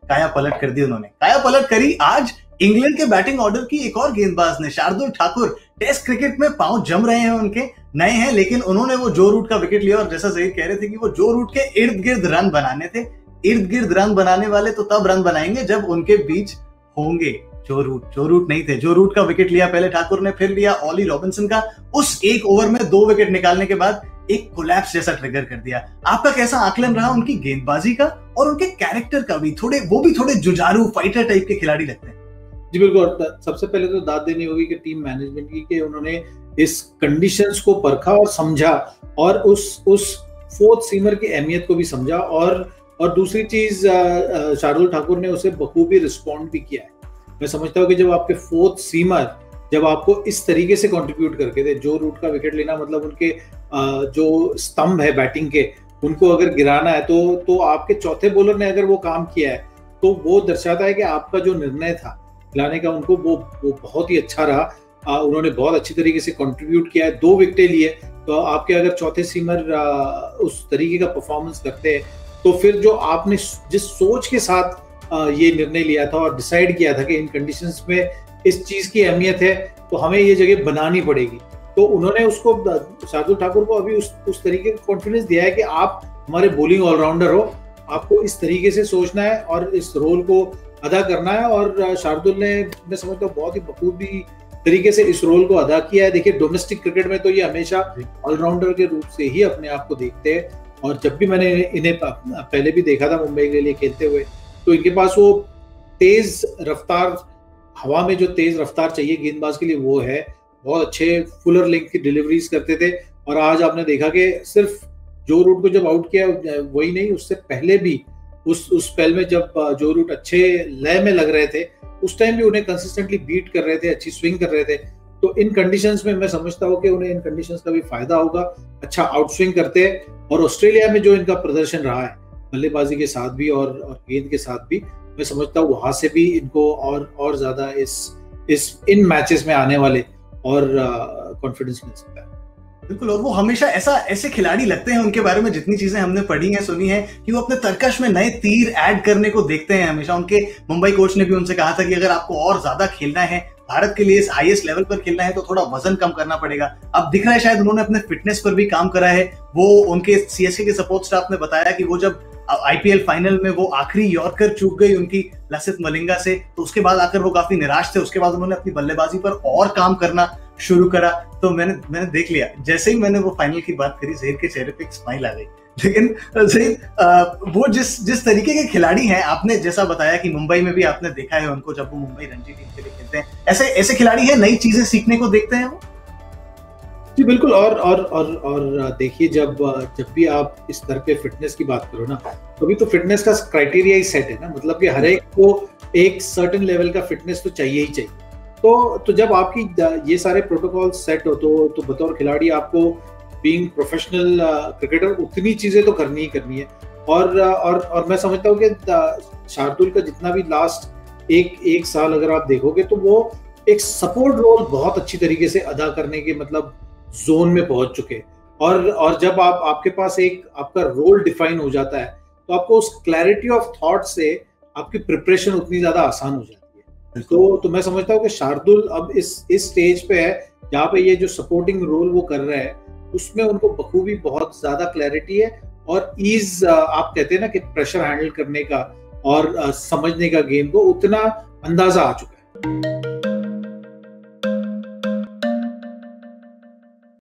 काया पलट कर दी उन्होंने, काया पलट करी आज इंग्लैंड के बैटिंग ऑर्डर की एक और गेंदबाज ने। शार्दुल ठाकुर टेस्ट क्रिकेट में पांव जम रहे हैं, उनके नए हैं, लेकिन उन्होंने वो जो रूट का विकेट लिया और जैसा जहीर कह रहे थे कि वो जो रूट के इर्द गिर्द रन बनाने थे। इर्द गिर्द रन बनाने वाले तो तब रन बनाएंगे जब उनके बीच होंगे जो रूट नहीं थे। जो रूट का विकेट लिया पहले ठाकुर ने, फिर लिया ऑली रॉबिन्सन का। उस एक ओवर में 2 विकेट निकालने के बाद एक कोलैप्स जैसा ट्रिगर कर दिया। आपका कैसा आकलन रहा उनकी गेंदबाजी का और उनके कैरेक्टर का भी? वो भी थोड़े जुझारू फाइटर टाइप के खिलाड़ी लगते हैं। जी बिल्कुल। सबसे पहले तो दाद देनी होगी कि टीम मैनेजमेंट की, कि उन्होंने इस कंडीशंस को परखा और समझा और उस फोर्थ सीमर की अहमियत को भी समझा। और दूसरी चीज, शार्दुल ठाकुर ने उसे बखूबी रिस्पॉन्ड भी किया है। मैं समझता हूँ कि जब आपके फोर्थ सीमर जब आपको इस तरीके से कंट्रीब्यूट करके थे, जो रूट का विकेट लेना मतलब उनके जो स्तंभ है बैटिंग के, उनको अगर गिराना है तो आपके चौथे बॉलर ने अगर वो काम किया है तो वो दर्शाता है कि आपका जो निर्णय था खिलाने का उनको वो बहुत ही अच्छा रहा। उन्होंने बहुत अच्छी तरीके से कंट्रीब्यूट किया है, 2 विकेटें लिए। तो आपके अगर चौथे सीमर उस तरीके का परफॉर्मेंस करते हैं तो फिर जो आपने जिस सोच के साथ ये निर्णय लिया था और डिसाइड किया था कि इन कंडीशंस में इस चीज की अहमियत है तो हमें ये जगह बनानी पड़ेगी, तो उन्होंने उसको, शार्दुल ठाकुर को अभी उस तरीके का कॉन्फिडेंस दिया है कि आप हमारे बॉलिंग ऑलराउंडर हो, आपको इस तरीके से सोचना है और इस रोल को अदा करना है। और शार्दुल ने, मैं समझता हूँ, बहुत ही बखूबी तरीके से इस रोल को अदा किया है। देखिए, डोमेस्टिक क्रिकेट में तो ये हमेशा ऑलराउंडर के रूप से ही अपने आप को देखते हैं, और जब भी मैंने इन्हें पहले भी देखा था मुंबई के लिए खेलते हुए, तो इनके पास वो तेज रफ्तार, हवा में जो तेज रफ्तार चाहिए गेंदबाज के लिए वो है। बहुत अच्छे फुलर लेंथ की डिलीवरीज करते थे। और आज आपने देखा कि सिर्फ जो रूट को जब आउट किया वही नहीं, उससे पहले भी उस स्पेल में जब जो रूट अच्छे लय में लग रहे थे उस टाइम भी उन्हें कंसिस्टेंटली बीट कर रहे थे, अच्छी स्विंग कर रहे थे। तो इन कंडीशंस में मैं समझता हूँ कि उन्हें इन कंडीशंस का भी फायदा होगा, अच्छा आउट स्विंग करते हैं। और ऑस्ट्रेलिया में जो इनका प्रदर्शन रहा है बल्लेबाजी के साथ भी और गेंद के साथ भी, मैं समझता हूँ वहां से भी इनको और ज्यादा इन मैचेस में आने वाले और कॉन्फिडेंस मिल सकता है। बिल्कुल। और वो हमेशा ऐसे खिलाड़ी लगते हैं, उनके बारे में जितनी चीजें हमने पढ़ी हैं, सुनी है, कि वो अपने तर्कश में नए तीर ऐड करने को देखते हैं हमेशा। उनके मुंबई कोच ने भी उनसे कहा था कि अगर आपको और ज्यादा खेलना है, भारत के लिए इस हाईएस्ट लेवल पर खेलना है, तो थोड़ा वजन कम करना पड़ेगा। अब दिख रहा है शायद उन्होंने अपने फिटनेस पर भी काम करा है। वो उनके सीएसके के सपोर्ट स्टाफ ने बताया कि वो जब आईपीएल फाइनल में वो आखिरी यॉर्कर चूक गई उनकी लसित मलिंगा से, तो उसके बाद आकर वो काफी निराश थे। उसके बाद उन्होंने अपनी बल्लेबाजी पर और काम करना शुरू करा। तो मैंने देख लिया, जैसे ही मैंने वो फाइनल की बात करी, जहीर के चेहरे पे एक स्माइल आ गई। लेकिन जहीर, वो जिस तरीके के खिलाड़ी हैं, आपने जैसा बताया कि मुंबई में भी आपने देखा है उनको जब वो मुंबई रणजी टीम के लिए खेलते हैं, ऐसे खिलाड़ी हैं, नई चीजें सीखने को देखते हैं वो। जी बिल्कुल। और देखिए, जब भी आप इस तरह के फिटनेस की बात करो ना, तो अभी तो फिटनेस का क्राइटेरिया ही सेट है ना, मतलब कि हर एक को एक सर्टेन लेवल का फिटनेस तो चाहिए ही चाहिए। तो जब आपकी ये सारे प्रोटोकॉल सेट हो तो बतौर खिलाड़ी आपको बीइंग प्रोफेशनल क्रिकेटर उतनी चीजें तो करनी ही करनी है। और मैं समझता हूँ कि शार्दुल का जितना भी लास्ट एक साल अगर आप देखोगे तो वो एक सपोर्ट रोल बहुत अच्छी तरीके से अदा करने के मतलब जोन में पहुंच चुके। और जब आपके पास एक आपका रोल डिफाइन हो जाता है तो आपको उस क्लैरिटी ऑफ थॉट से आपकी प्रिपरेशन उतनी ज्यादा आसान हो जाती है। तो मैं समझता हूँ कि शार्दुल अब इस स्टेज पे है जहाँ पे ये जो सपोर्टिंग रोल वो कर रहे हैं उसमें उनको बखूबी बहुत ज्यादा क्लैरिटी है और ईज, आप कहते हैं ना कि प्रेशर हैंडल करने का और समझने का गेम को, उतना अंदाजा आ चुका है।